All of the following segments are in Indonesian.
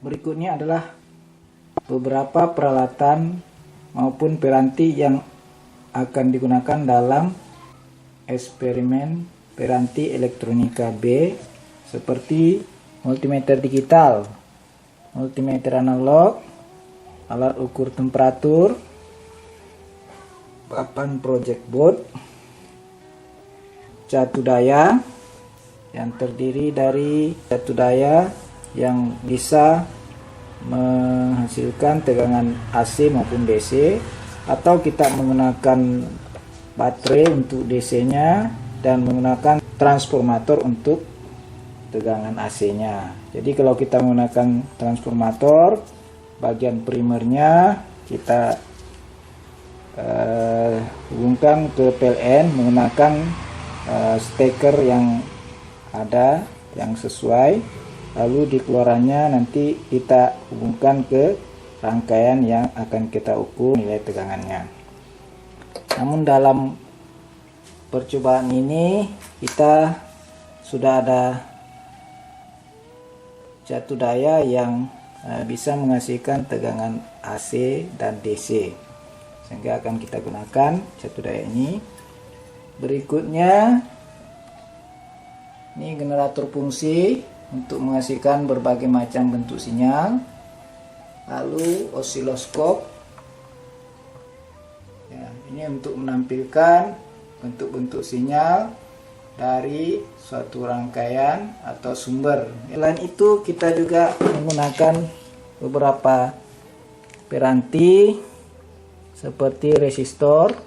Berikutnya adalah beberapa peralatan maupun piranti yang akan digunakan dalam eksperimen piranti elektronika B, seperti multimeter digital, multimeter analog, alat ukur temperatur, papan project board, catu daya yang terdiri dari catu daya yang bisa menghasilkan tegangan AC maupun DC, atau kita menggunakan baterai untuk DC-nya dan menggunakan transformator untuk tegangan AC-nya. Jadi kalau kita menggunakan transformator, bagian primernya kita hubungkan ke PLN menggunakan steker yang ada yang sesuai, lalu di keluarannya nanti kita hubungkan ke rangkaian yang akan kita ukur nilai tegangannya. Namun dalam percobaan ini kita sudah ada catu daya yang bisa menghasilkan tegangan AC dan DC, sehingga akan kita gunakan catu daya ini. Berikutnya ini generator fungsi untuk menghasilkan berbagai macam bentuk sinyal, lalu osiloskop ya, ini untuk menampilkan bentuk-bentuk sinyal dari suatu rangkaian atau sumber. Selain itu kita juga menggunakan beberapa piranti seperti resistor,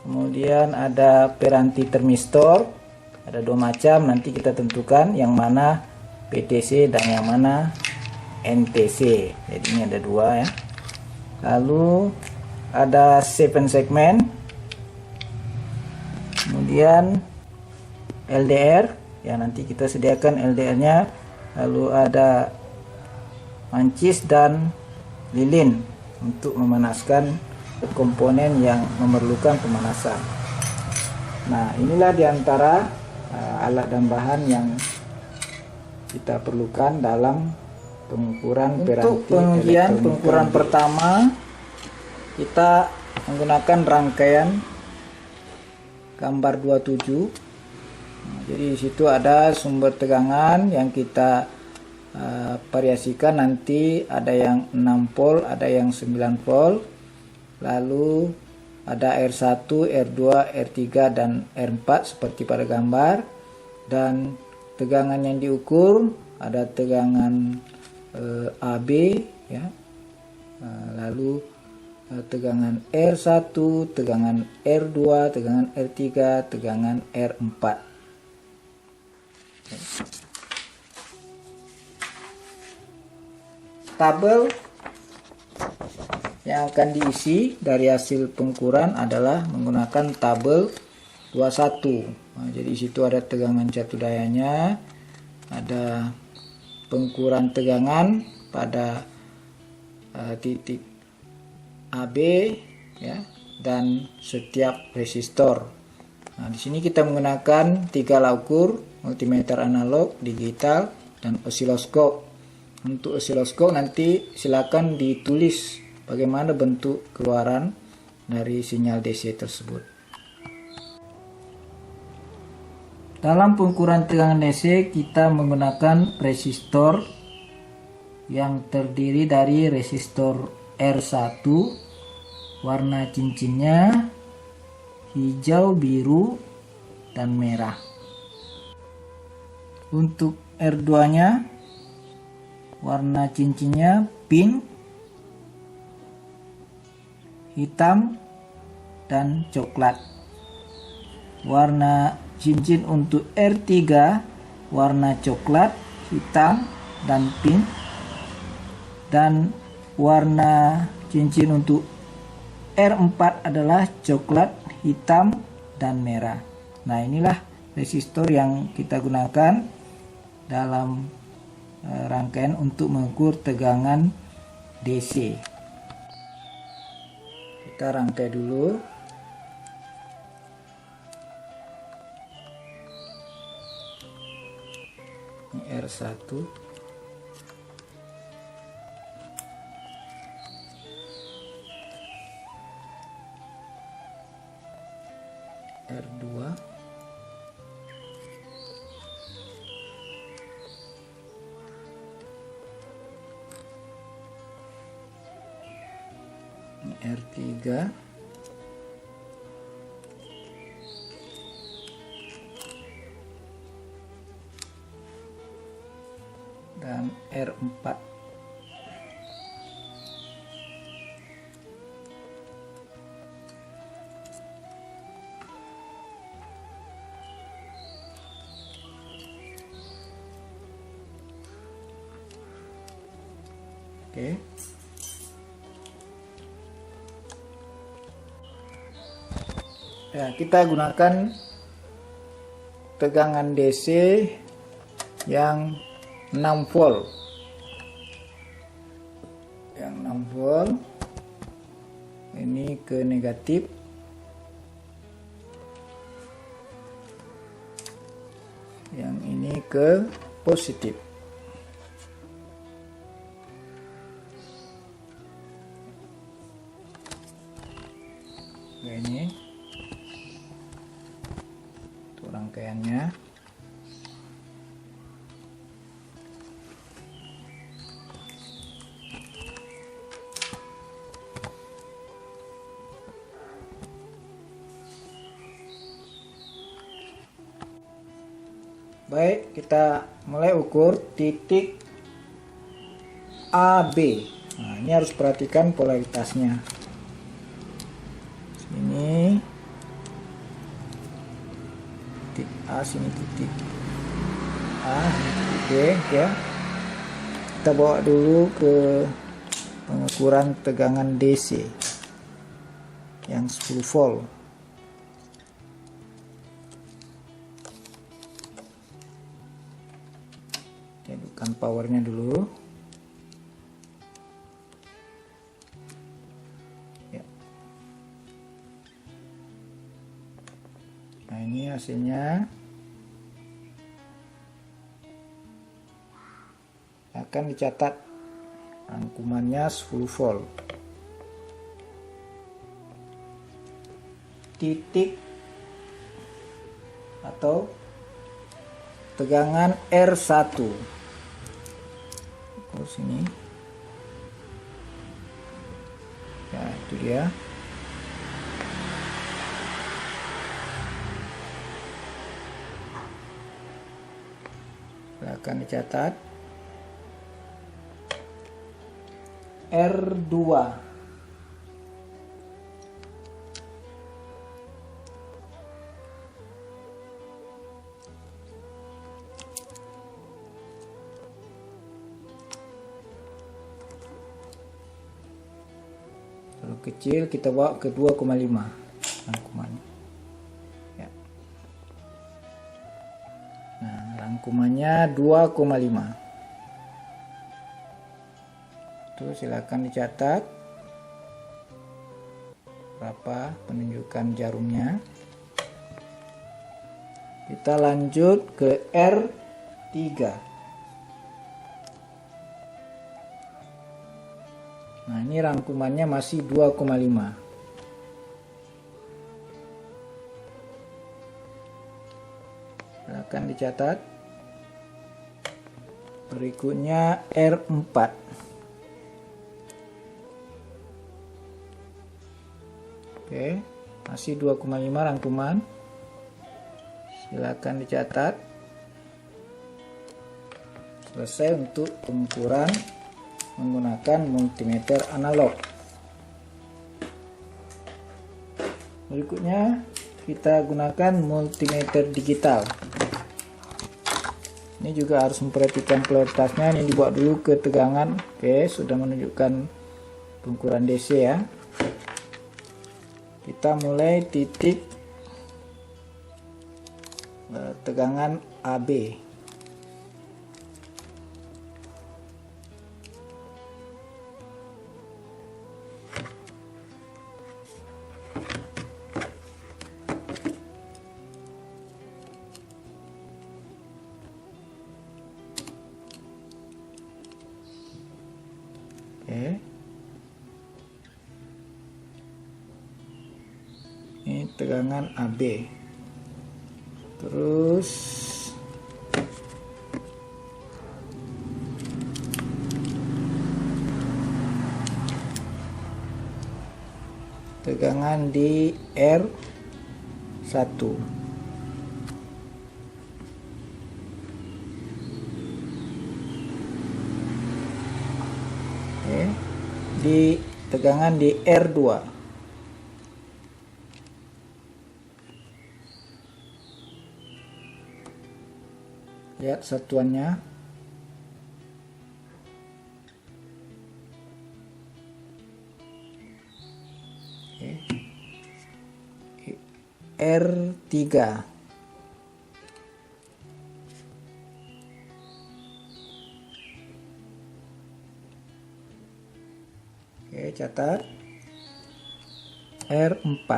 kemudian ada piranti termistor, ada dua macam, nanti kita tentukan yang mana PTC dan yang mana NTC. Jadi ini ada dua ya. Lalu ada 7 segmen, kemudian LDR ya, nanti kita sediakan LDR nya, lalu ada mancis dan lilin untuk memanaskan komponen yang memerlukan pemanasan. Nah, inilah diantara alat dan bahan yang kita perlukan dalam pengukuran piranti. Untuk pengukuran pertama kita menggunakan rangkaian gambar 27. Nah, jadi di situ ada sumber tegangan yang kita variasikan, nanti ada yang 6 volt, ada yang 9 volt, lalu ada R1, R2, R3 dan R4 seperti pada gambar, dan tegangan yang diukur ada tegangan AB ya, lalu tegangan R1, tegangan R2, tegangan R3, tegangan R4. Tabel yang akan diisi dari hasil pengukuran adalah menggunakan tabel 21. Nah, jadi di situ ada tegangan catu dayanya, ada pengukuran tegangan pada titik AB ya, dan setiap resistor. Nah, di sini kita menggunakan 3 alat ukur, multimeter analog, digital, dan osiloskop. Untuk osiloskop nanti silakan ditulis bagaimana bentuk keluaran dari sinyal DC tersebut. Dalam pengukuran tegangan DC kita menggunakan resistor yang terdiri dari resistor R1, warna cincinnya hijau, biru, dan merah. Untuk R2 nya warna cincinnya pink, hitam, dan coklat. Warna cincin untuk R3 warna coklat, hitam, dan pink, dan warna cincin untuk R4 adalah coklat, hitam, dan merah. Nah, inilah resistor yang kita gunakan dalam rangkaian untuk mengukur tegangan DC. Kita rangkai dulu. Ini R1. R2. Ini R3. Dan R4. Oke. Ya, kita gunakan tegangan DC yang 6 volt. Yang 6 volt. Ini ke negatif. Yang ini ke positif. Ini untuk rangkaiannya. Baik, kita mulai ukur titik AB. Nah, ini harus perhatikan polaritasnya. Ini titik A, sini titik A, ini titik B ya. Kita bawa dulu ke pengukuran tegangan DC yang 10 volt. Hidupkan powernya dulu. Nah, ini hasilnya. Akan dicatat rangkumannya 10 volt. Titik atau tegangan R1. Oh, sini. Ya, itu dia. Akan dicatat R2. Kalau kecil kita bawa ke 2,5 rangkumannya. Ya. Nah, rangkumannya 2,5. Tuh, silakan dicatat berapa penunjukan jarumnya. Kita lanjut ke R3. Nah, ini rangkumannya masih 2,5. Silakan dicatat. Berikutnya R4. Oke, masih 2,5 rangkuman. Silakan dicatat. Selesai untuk pengukuran menggunakan multimeter analog. Berikutnya kita gunakan multimeter digital. Ini juga harus memperhatikan polaritasnya. Ini dibawa dulu ke tegangan. Oke, sudah menunjukkan pengukuran DC ya. Kita mulai titik tegangan AB. Oke. Ini tegangan AB. Terus tegangan di R1. Di tegangan di R2. Lihat satuannya. R3. Catat R4.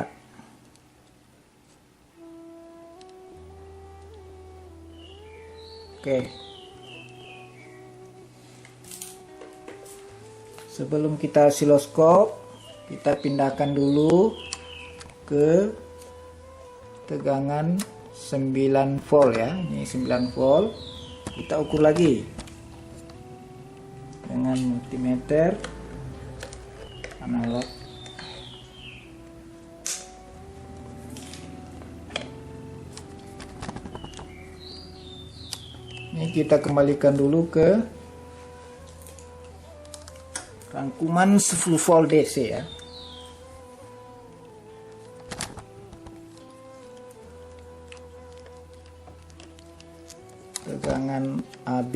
Sebelum kita osiloskop, kita pindahkan dulu ke tegangan 9 volt ya. Ini 9 volt. Kita ukur lagi dengan multimeter analog. Ini kita kembalikan dulu ke rangkuman 10 volt DC ya. Tegangan AB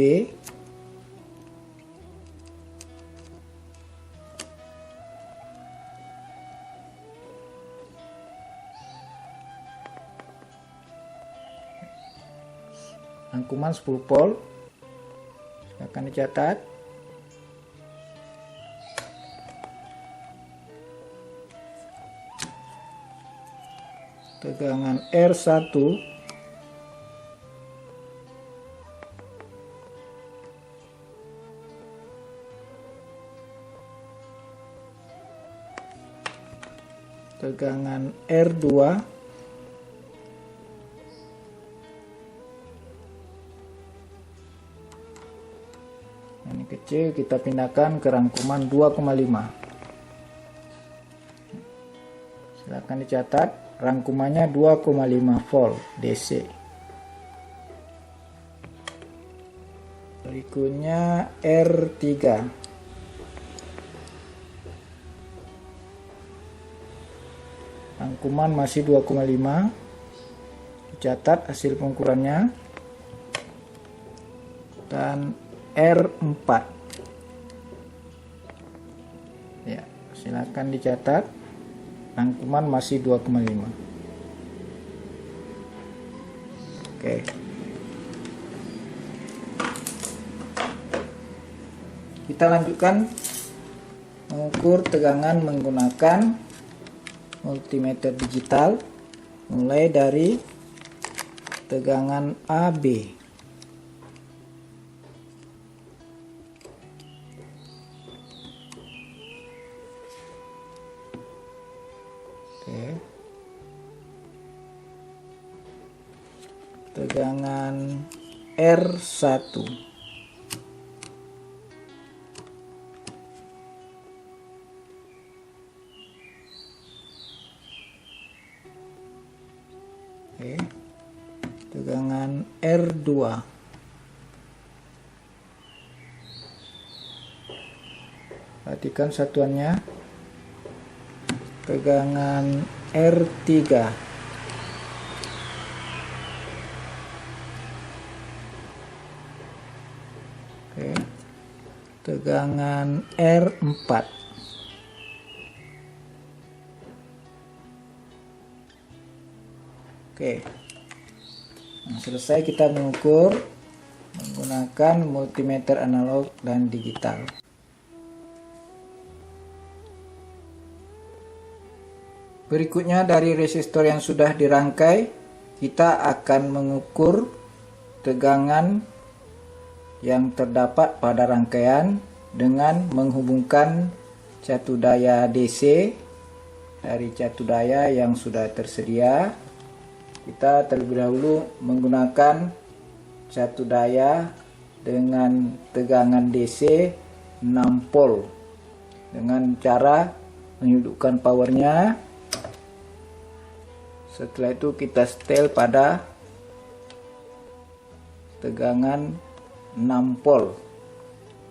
rangkuman 10 volt akan dicatat. Tegangan R1 tegangan R2 ini kecil, kita pindahkan ke rangkuman 2,5. Silakan dicatat, rangkumannya 2,5 volt DC. Berikutnya R3. Rangkuman masih 2,5. Dicatat hasil pengukurannya. Dan R4. Ya, silakan dicatat. Rangkuman masih 2,5. Kita lanjutkan mengukur tegangan menggunakan multimeter digital, mulai dari tegangan AB. Tegangan R1. Tegangan R2. Perhatikan satuannya. Tegangan R3. Tegangan R4. Nah, selesai kita mengukur menggunakan multimeter analog dan digital. Berikutnya, dari resistor yang sudah dirangkai, kita akan mengukur tegangan yang terdapat pada rangkaian dengan menghubungkan catu daya DC dari catu daya yang sudah tersedia kita terlebih dahulu menggunakan catu daya dengan tegangan DC 6 volt dengan cara menghidupkan powernya. Setelah itu kita setel pada tegangan 6 volt.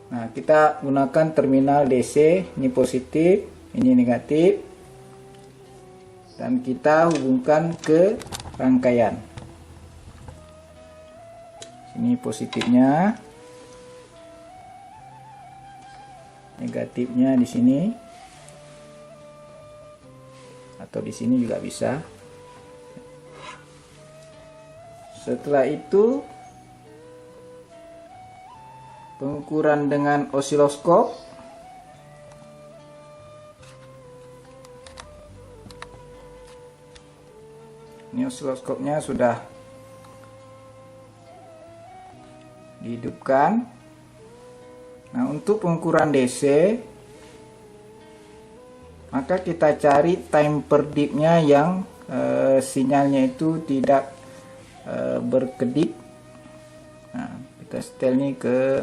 Nah, kita gunakan terminal DC, ini positif, ini negatif, dan kita hubungkan ke rangkaian. Ini positifnya, negatifnya di sini, atau di sini juga bisa. Setelah itu pengukuran dengan osiloskop. Ini osiloskopnya sudah dihidupkan. Nah, untuk pengukuran DC, maka kita cari time per dipnya yang sinyalnya itu tidak berkedip. Nah, kita setel ini ke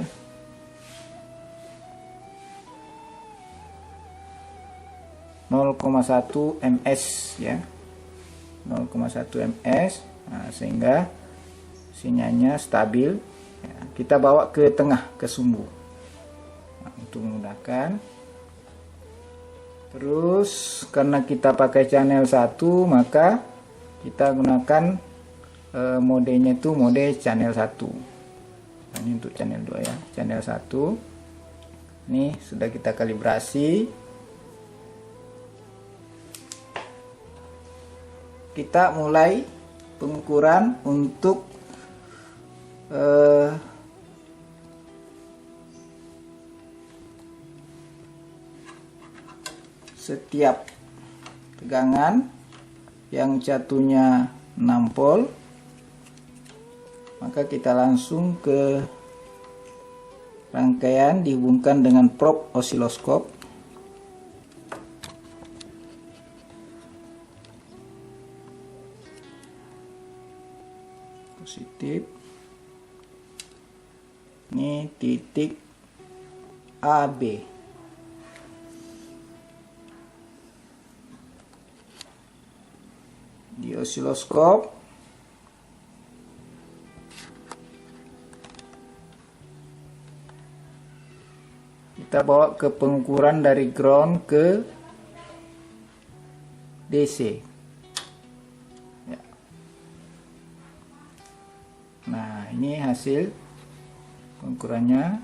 0,1 ms ya, 0,1 ms. Nah, sehingga sinyalnya stabil ya. Kita bawa ke tengah, ke sumbu. Nah, untuk menggunakan, terus karena kita pakai channel 1, maka kita gunakan modenya itu mode channel 1. Nah, ini untuk channel 2 ya, channel 1 ini sudah kita kalibrasi. Kita mulai pengukuran untuk setiap tegangan yang jatuhnya 6 volt, maka kita langsung ke rangkaian, dihubungkan dengan probe osiloskop. Positif, ini titik AB. Di osiloskop kita bawa ke pengukuran dari ground ke DC. Nah, ini hasil pengukurannya.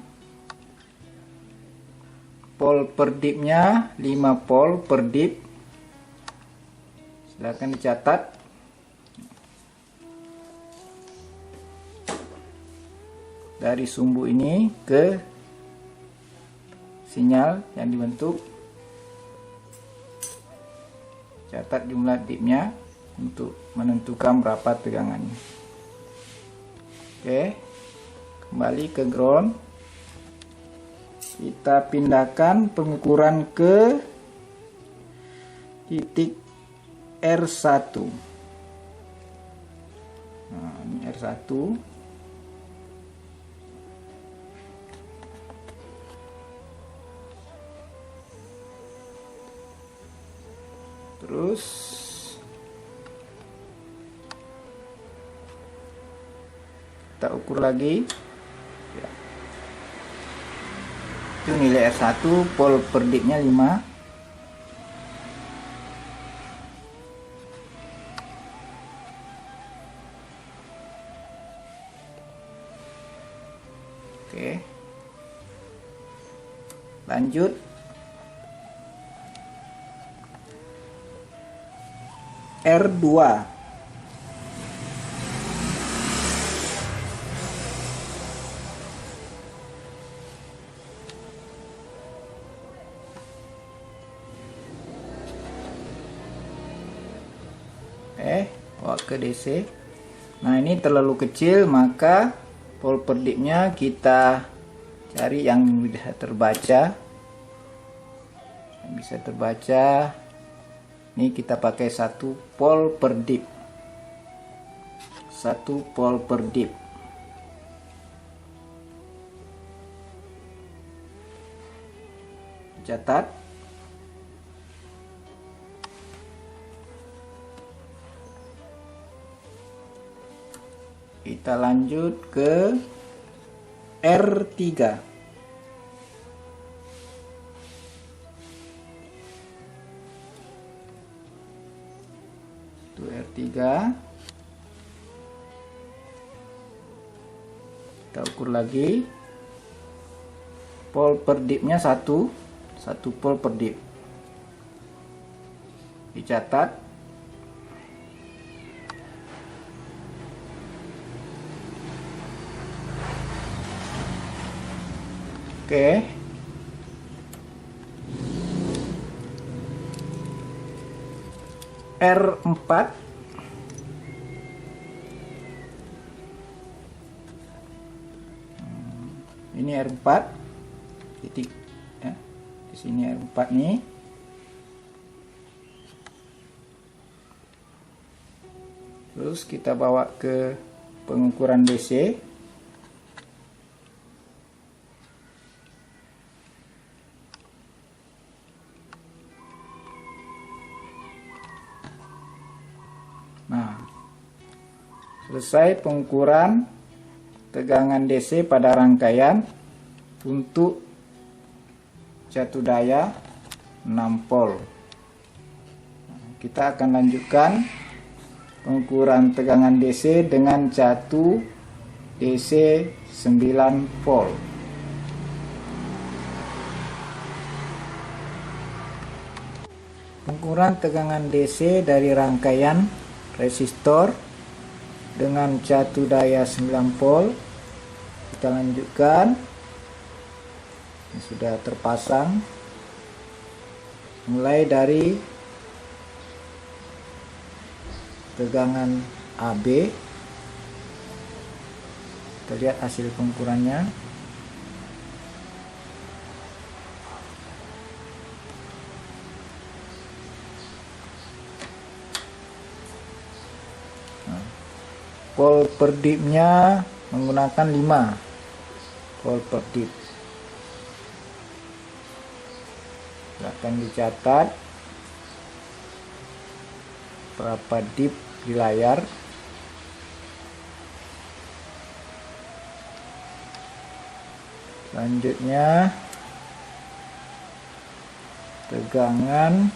Volt per dipnya 5 volt per dip. Silahkan dicatat. Dari sumbu ini ke sinyal yang dibentuk. Catat jumlah dipnya untuk menentukan berapa tegangannya. Oke, kembali ke ground. Kita pindahkan pengukuran ke titik R1. Nah, ini R1. Terus kita ukur lagi ya. Itu nilai R1, volt per dipnya 5. Oke, lanjut. R2. Bawa ke DC. Nah, ini terlalu kecil, maka volt per dipnya kita cari yang bisa terbaca. Yang bisa terbaca. Ini kita pakai 1 volt per dip. 1 volt per dip. Catat. Kita lanjut ke R3. Itu R3. Kita ukur lagi. Volt per dipnya 1 volt per dip. Dicatat. Oke. R4. Ini R4 titik ya. Di sini R4 nih. Terus kita bawa ke pengukuran DC. Nah, selesai pengukuran tegangan DC pada rangkaian untuk jatuh daya 6 volt. Kita akan lanjutkan pengukuran tegangan DC dengan jatuh DC 9 volt. Pengukuran tegangan DC dari rangkaian resistor dengan jatuh daya 9 volt. Kita lanjutkan. Ini sudah terpasang. Mulai dari tegangan AB. Kita lihat hasil pengukurannya. Volt per dipnya menggunakan 5 volt per dip. Akan dicatat berapa dip di layar. Selanjutnya tegangan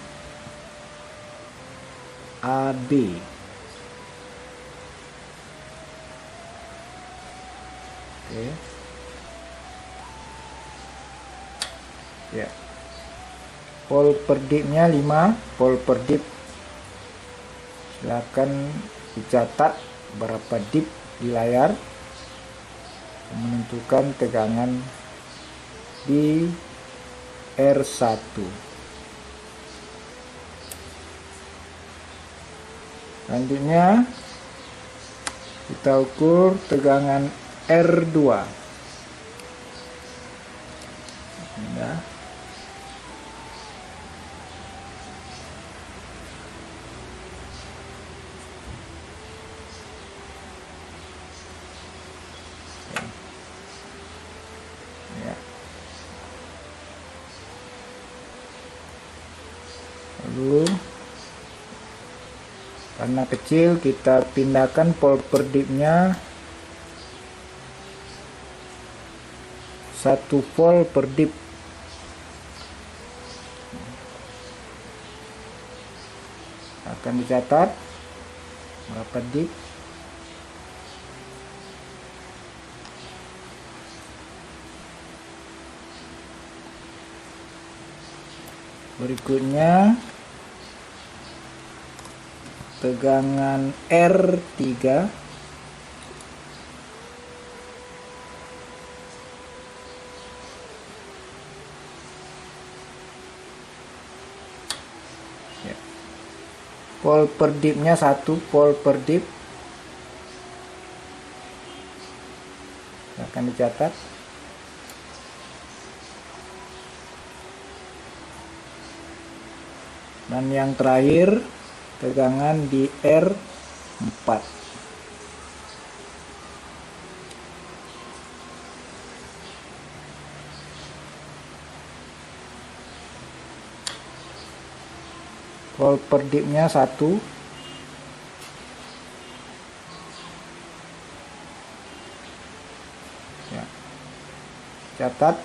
AB. Oke. Ya. Volt per dipnya 5 volt per dip. Silakan dicatat berapa dip di layar, menentukan tegangan di R1. Selanjutnya kita ukur tegangan R2. Ya. Lalu karena kecil kita pindahkan volt per dipnya 1 volt per dip. Akan dicatat berapa dip. Berikutnya tegangan R3. Volt per dipnya 1 volt per dip. Akan dicatat. Dan yang terakhir tegangan di R4. Volt per dipnya 1. Ya. Catat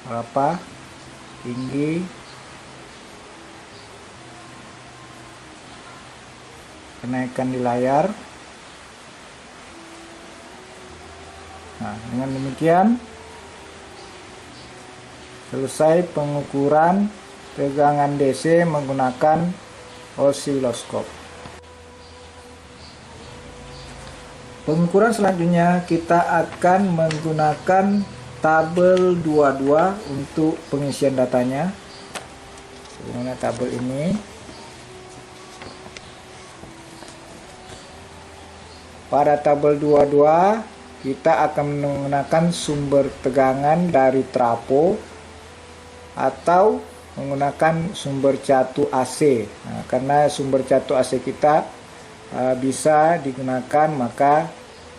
berapa tinggi kenaikan di layar. Nah, dengan demikian selesai pengukuran tegangan DC menggunakan osiloskop. Pengukuran selanjutnya kita akan menggunakan tabel 22 untuk pengisian datanya. Bagaimana tabel ini? Pada tabel 22 kita akan menggunakan sumber tegangan dari trafo atau menggunakan sumber catu AC. Nah, karena sumber catu AC kita bisa digunakan, maka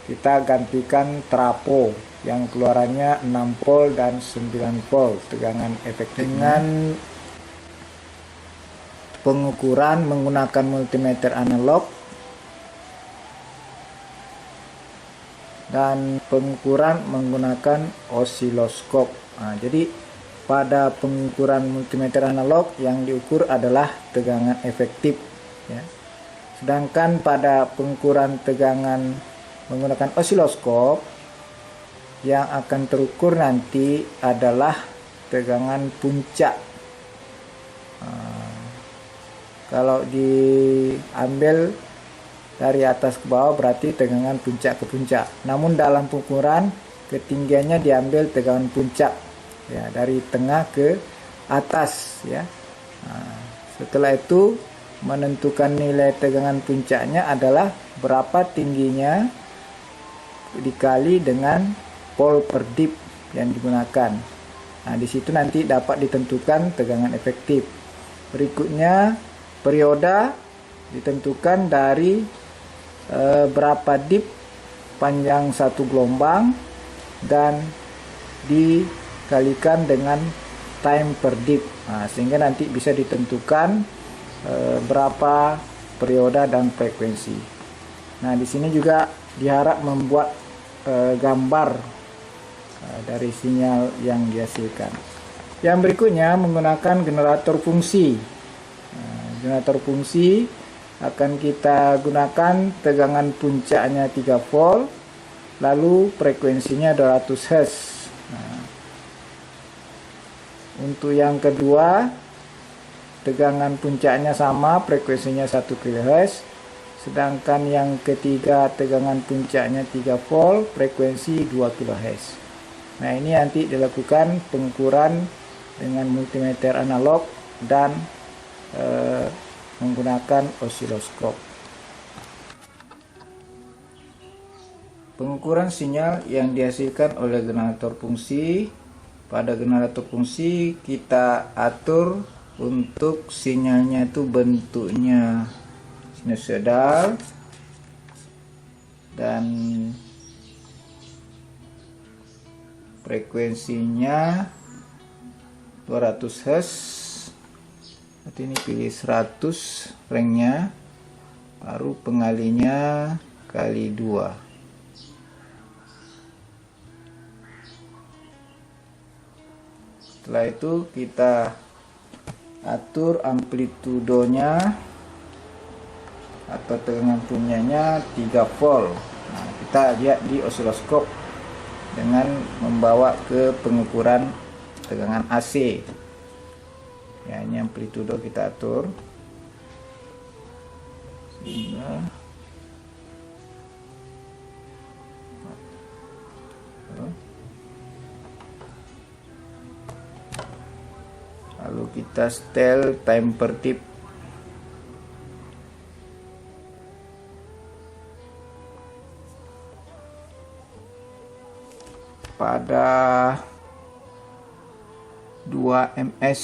kita gantikan trafo yang keluarannya 6 volt dan 9 volt tegangan efektif. Dengan pengukuran menggunakan multimeter analog dan pengukuran menggunakan osiloskop. Nah, jadi pada pengukuran multimeter analog yang diukur adalah tegangan efektif, ya. Sedangkan pada pengukuran tegangan menggunakan osiloskop yang akan terukur nanti adalah tegangan puncak. Kalau diambil dari atas ke bawah berarti tegangan puncak ke puncak. Namun dalam pengukuran ketinggiannya diambil tegangan puncak, ya, dari tengah ke atas, ya. Nah, setelah itu menentukan nilai tegangan puncaknya adalah berapa tingginya dikali dengan volt per dip yang digunakan. Nah, di situ nanti dapat ditentukan tegangan efektif. Berikutnya periode ditentukan dari berapa dip panjang satu gelombang dan dikalikan dengan time per dip. Nah, sehingga nanti bisa ditentukan berapa periode dan frekuensi. Nah, di sini juga diharap membuat gambar dari sinyal yang dihasilkan. Yang berikutnya menggunakan generator fungsi. Generator fungsi akan kita gunakan tegangan puncaknya 3 volt, lalu frekuensinya 200 Hz. Nah, untuk yang kedua tegangan puncaknya sama, frekuensinya 1 kHz. Sedangkan yang ketiga tegangan puncaknya 3 volt, frekuensi 2 kHz. Nah, ini nanti dilakukan pengukuran dengan multimeter analog dan menggunakan osiloskop. Pengukuran sinyal yang dihasilkan oleh generator fungsi. Pada generator fungsi kita atur untuk sinyalnya itu bentuknya sinusoidal dan frekuensinya 200 Hz. Berarti ini pilih 100 ranknya, baru pengalinya kali 2. Setelah itu kita atur amplitudonya atau tegangan puncaknya 3 volt. Nah, kita lihat di osiloskop dengan membawa ke pengukuran tegangan AC. Ya, ini amplitudo kita atur. Lalu kita setel time per dip. Pada 2 ms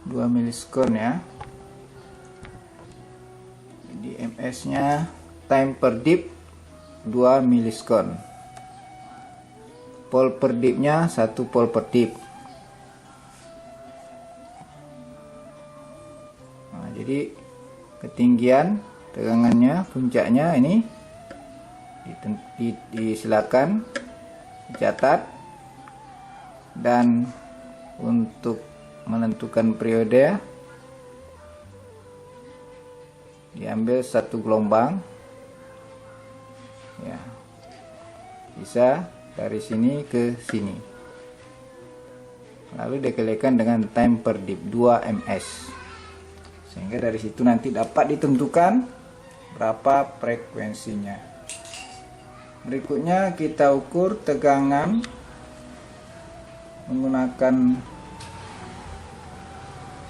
2 milisekund, ya. Jadi ms nya time per dip 2 milisekund. Volt per dipnya 1 volt per dip. ketinggian tegangannya, puncaknya ini silakan dicatat. Dan untuk menentukan periode diambil satu gelombang ya, bisa dari sini ke sini, lalu dikalikan dengan time per dip 2 ms, sehingga dari situ nanti dapat ditentukan berapa frekuensinya. Berikutnya kita ukur tegangan menggunakan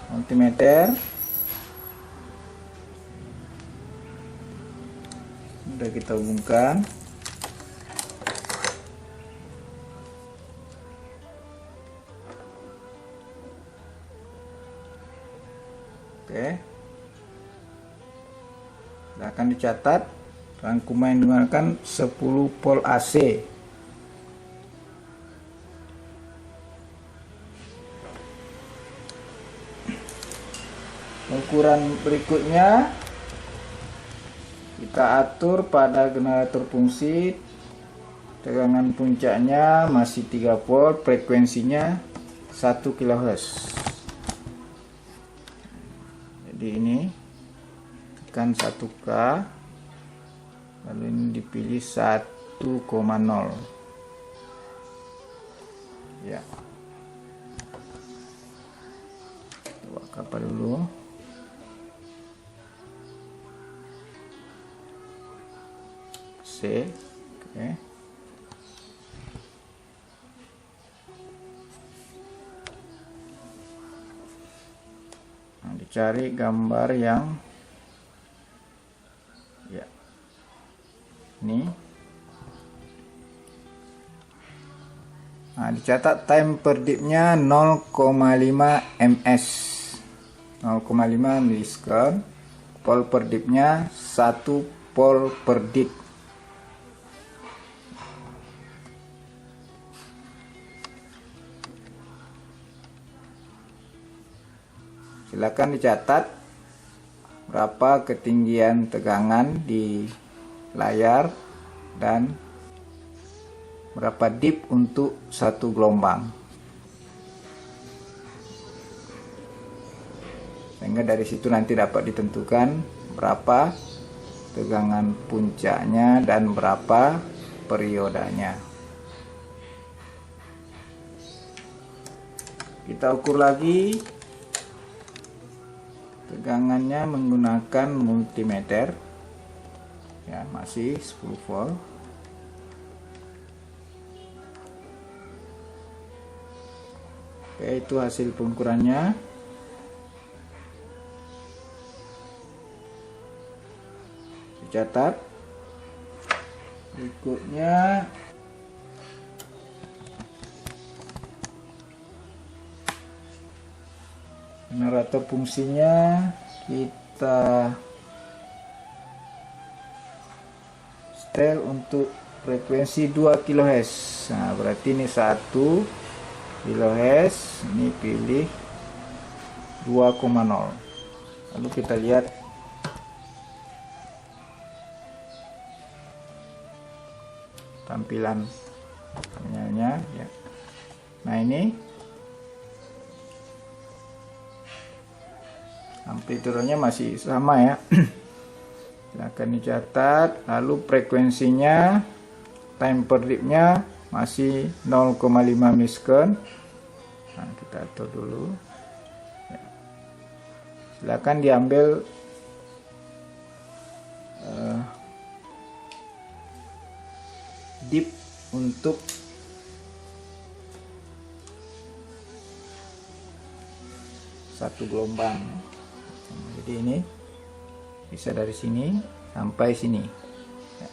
multimeter. Sudah kita hubungkan. Oke. Akan dicatat rangkuman yang digunakan 10 volt AC. Ukuran berikutnya kita atur pada generator fungsi. Tegangan puncaknya masih 3 volt, frekuensinya 1 kHz. Jadi ini tekan 1K, lalu ini dipilih 1,0 ya. Coba kapal dulu. Oke. Nah, dicari gambar yang ya ini. Nah, dicatat time per dipnya 0,5 ms, 0,5 milisekund. Volt per dipnya 1 volt per dip. Silakan dicatat berapa ketinggian tegangan di layar dan berapa dip untuk satu gelombang, sehingga dari situ nanti dapat ditentukan berapa tegangan puncaknya dan berapa periodenya. Kita ukur lagi tegangannya menggunakan multimeter ya, masih 10 volt. Oke, itu hasil pengukurannya. Dicatat. Berikutnya generator fungsinya kita setel untuk frekuensi 2 kHz. Nah, berarti ini 1 kHz, ini pilih 2,0. Lalu kita lihat tampilan terminalnya ya. Nah, ini amplitudenya masih sama ya. Silahkan dicatat. Lalu frekuensinya, time per dipnya masih 0,5 milisekund. Nah, kita atur dulu ya. Silahkan diambil dip untuk satu gelombang. Jadi ini bisa dari sini sampai sini ya,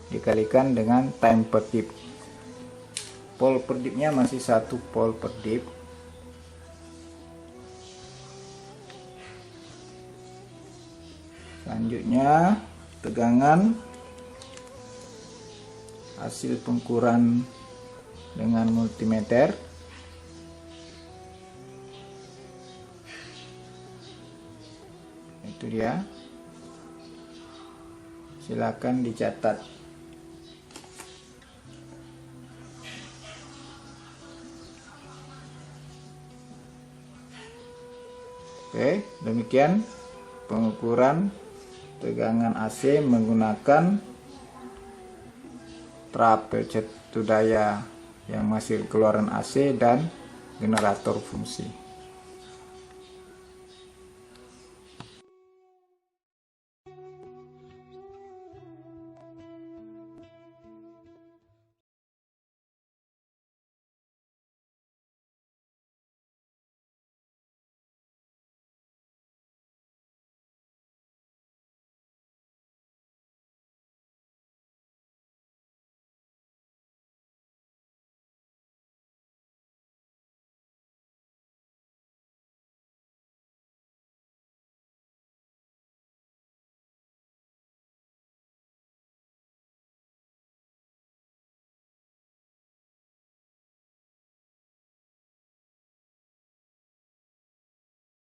dikalikan dengan time per dip. Volt per dipnya masih 1 volt per dip. Selanjutnya tegangan hasil pengukuran dengan multimeter. itu dia. Silakan dicatat. Oke, demikian pengukuran tegangan AC menggunakan trapel catu daya yang masih keluaran AC dan generator fungsi.